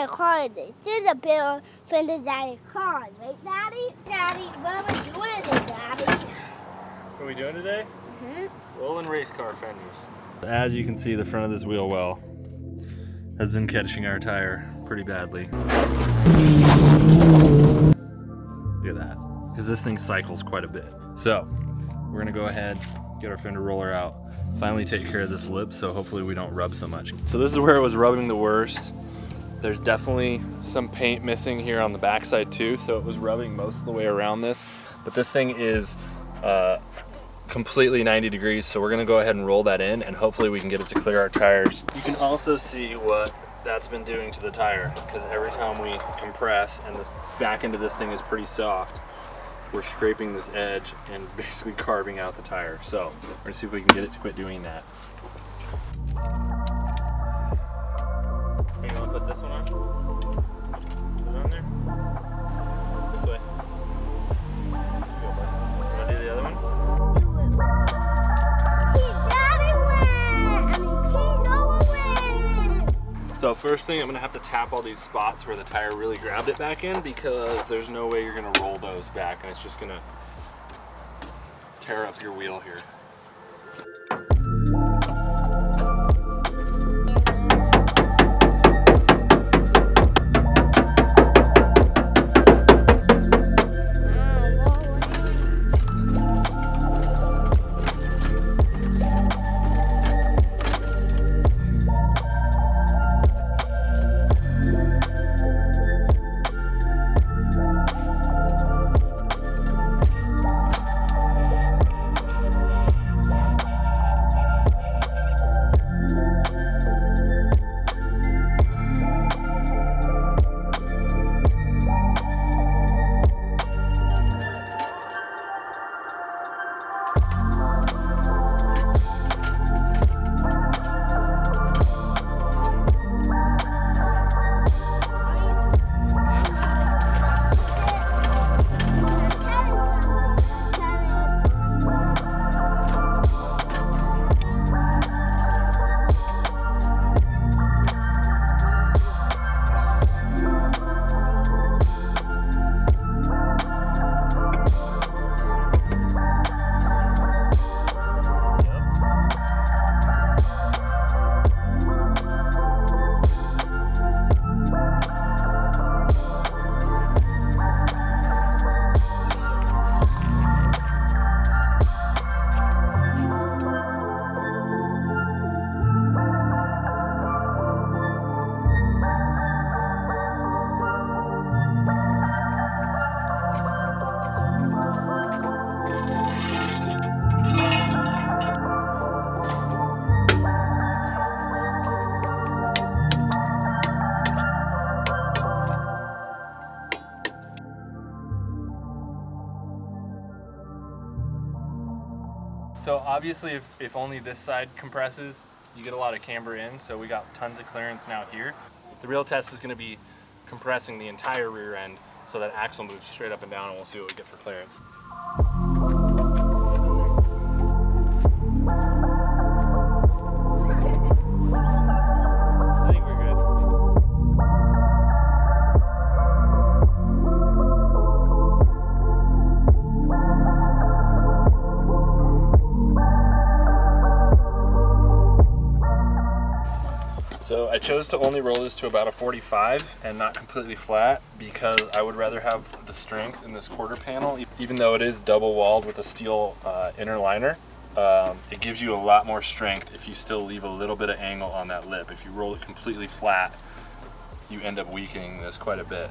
Daddy car. This is a pair of Fender Daddy cars, right, Daddy? Daddy, what are we doing today, Daddy? What are we doing today? Rollin race car fenders. As you can see, the front of this wheel well has been catching our tire pretty badly. Look at that, because this thing cycles quite a bit. So we're gonna go ahead, get our fender roller out, finally take care of this lip, so hopefully we don't rub so much. So this is where it was rubbing the worst. There's definitely some paint missing here on the backside too, so it was rubbing most of the way around this. But this thing is completely 90 degrees, so we're gonna go ahead and roll that in, and hopefully we can get it to clear our tires. You can also see what that's been doing to the tire, because every time we compress, and this back end of this thing is pretty soft, we're scraping this edge and basically carving out the tire. So we're gonna see if we can get it to quit doing that. Are you gonna put this one on? Put it on there? This way. Go, bud. You wanna do the other one? So first thing, I'm gonna have to tap all these spots where the tire really grabbed it back in, because there's no way you're gonna roll those back, and it's just gonna tear up your wheel here. So obviously if only this side compresses, you get a lot of camber in, so we got tons of clearance now here. The real test is going to be compressing the entire rear end so that axle moves straight up and down, and we'll see what we get for clearance. I think we're good. So I chose to only roll this to about a 45 and not completely flat, because I would rather have the strength in this quarter panel. Even though it is double walled with a steel inner liner, it gives you a lot more strength if you still leave a little bit of angle on that lip. If you roll it completely flat, you end up weakening this quite a bit.